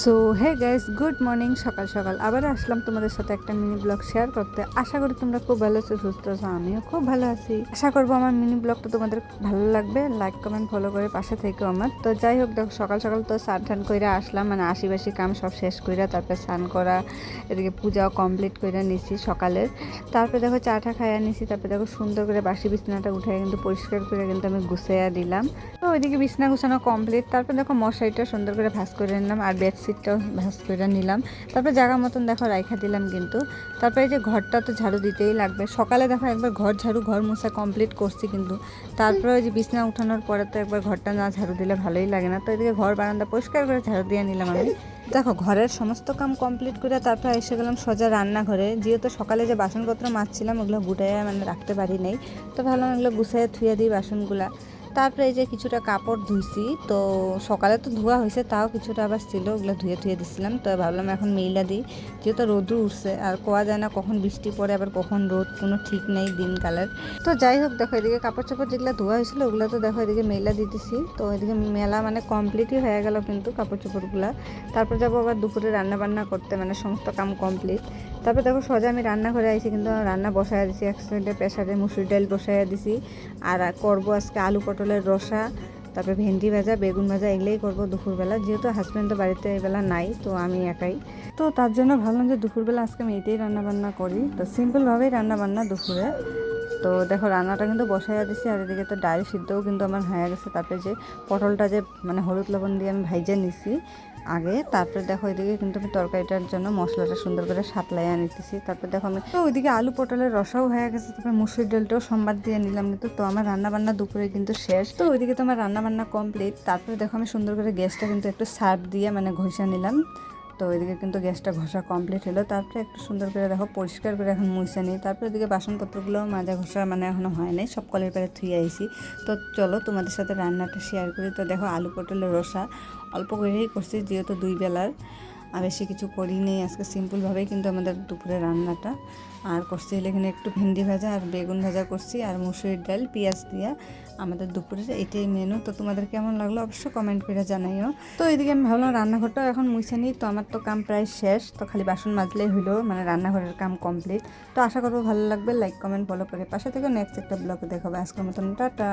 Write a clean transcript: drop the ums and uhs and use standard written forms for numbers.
So hey guys, good morning. সকাল সকাল আবার আসলাম তোমাদের সাথে একটা মিনি ব্লগ শেয়ার করতে। আশা করি তোমরা খুব ভালো আছো, সুস্থ আছো, আমিও খুব ভালো আছি। আশা করবো আমার মিনি ব্লগটা তোমাদের ভালো লাগবে। লাইক কমেন্ট ফলো করে পাশে থেকো আমার। তো যাই হোক, দেখো সকাল সকাল তো স্নান টান করে আসলাম, মানে আশিবাসী কাম সব শেষ করে তারপরে স্নান করা, এদিকে পূজাও কমপ্লিট করে নিছি সকালের। তারপরে দেখো চাটা খাইয়া নিছি। তারপরে দেখো সুন্দর করে বাসি বিছনাটা উঠে কিন্তু পরিষ্কার করে কিন্তু আমি গুছাইয়া দিলাম। তো ওইদিকে বিছনা গুছানো কমপ্লিট। তারপর দেখো মশারিটা সুন্দর করে ভাঁজ করে নিলাম আর বেডশিটটাও ভাঁজ করে নিলাম। তারপরে জায়গা মতন দেখো রাইখা দিলাম কিন্তু। তারপরে এই যে ঘরটা তো ঝাড়ু দিতেই লাগবে। সকালে দেখো একবার ঘর মোছা কমপ্লিট করছি কিন্তু তারপরে ওই যে বিছনা উঠানোর পরে তো একবার ঘরটা না ঝাড়ু দিলে ভালোই লাগে না। তো এদিকে ঘর বারান্দা পরিষ্কার করে ঝাড়ু দিয়ে নিলাম আমি। দেখো ঘরের সমস্ত কাম কমপ্লিট করে তারপরে এসে গেলাম সোজা রান্নাঘরে। যেহেতু সকালে যে বাসনপত্র মাজছিলাম ওগুলো গুটাইয়া মানে রাখতে পারি নাই, তো ভাবলাম এগুলো গুছাইয়া ধুয়ে দিই বাসনগুলা। তারপরে এই যে কিছুটা কাপড় ধুইছি, তো সকালে তো ধোয়া হয়েছে, তাও কিছুটা আবার ছিল, ওগুলো ধুয়ে দিছিলাম। তো ভাবলাম এখন মেইলা দিই, যেহেতু রোদও উঠছে আর কোয়া যায় না কখন বৃষ্টি পড়ে আবার কখন রোদ, কোনো ঠিক নেই দিনকালের। তো যাই হোক, দেখো এদিকে কাপড় চাপড় যেগুলো ধোয়া হয়েছিল ওগুলো তো দেখো এদিকে মেলা দিতেছি। তো এদিকে মেলা মানে কমপ্লিটই হয়ে গেল কিন্তু কাপড় চোপড়গুলা। তারপর যাবো আবার দুপুরে রান্না বান্না করতে, মানে সমস্ত কাম কমপ্লিট। তারপর দেখো সোজা আমি রান্নাঘরে আইছি, কিন্তু রান্না বসাইয়া দিছি। এক সাইডে প্রেসারে মুসুর ডাল বসাইয়া দিছি আর করবো আজকে আলু পটলের রসা, তারপরে ভেন্ডি ভাজা, বেগুন ভাজা, এগুলোই করবো দুপুরবেলা। যেহেতু হাজব্যান্ড তো বাড়িতে এবেলা নাই, তো আমি একাই, তো তার জন্য ভাবলাম যে দুপুরবেলা আজকে আমি এটাই রান্নাবান্না করি। তো সিম্পলভাবেই রান্নাবান্না দুপুরে। তো দেখো রান্নাটা কিন্তু বসাইয়া দিছি আর এদিকে তো ডাল সিদ্ধও কিন্তু আমার হয়ে গেছে। তারপরে যে পটলটা যে মানে হলুদ লবণ দিয়ে আমি ভাইজে নিছি আগে, তারপরে দেখো এদিকে কিন্তু আমি তরকারিটার জন্য মশলাটা সুন্দর করে সাতলাইয়া নিতেছি। তারপরে দেখো আমি তো ওইদিকে আলু পটলের রসাও হয়ে গেছে, তারপরে মুসুর ডালটাও সোমবার দিয়ে নিলাম কিন্তু। তো আমার রান্নাবান্না দুপুরে কিন্তু শেষ। তো ওইদিকে তো আমার রান্নাবান্না কমপ্লিট। তারপরে দেখো আমি সুন্দর করে গ্যাসটা কিন্তু একটু সার্ফ দিয়ে মানে ঘষা নিলাম। তো ওইদিকে কিন্তু গ্যাসটা ঘষা কমপ্লিট হলো। তারপরে একটু সুন্দর করে দেখো পরিষ্কার করে এখন মুছে নিই। তারপরে এদিকে বাসনপত্রগুলো মাজা ঘষা মানে এখনও হয় নাই, সব কলের পাড়ে ধুয়ে আইছি। তো চলো তোমাদের সাথে রান্নাটা শেয়ার করি। তো দেখো আলু পটলের রসা অল্প করেই করছি, যেহেতু দুই বেলার, আর বেশি কিছু করিনি আজকে। সিম্পলভাবেই কিন্তু আমাদের দুপুরে রান্নাটা। আর করছি এখানে একটু ভেন্ডি ভাজা আর বেগুন ভাজা করছি আর মুসুরির ডাল পেঁয়াজ দিয়ে। আমাদের দুপুরের এটাই মেনু। তো তোমাদের কেমন লাগলো অবশ্যই কমেন্ট করে জানাইও। তো এদিকে আমি ভাবলাম রান্নাঘরটাও এখন মুছে নিই। তো আমার তো কাম প্রায় শেষ, তো খালি বাসন মাজলেই হইলো, মানে রান্নাঘরের কাম কমপ্লিট। তো আশা করবো ভালো লাগবে। লাইক কমেন্ট ফলো করে পাশে থেকে নেক্সট একটা ব্লগে দেখাবো। আজকের মতন টাটা।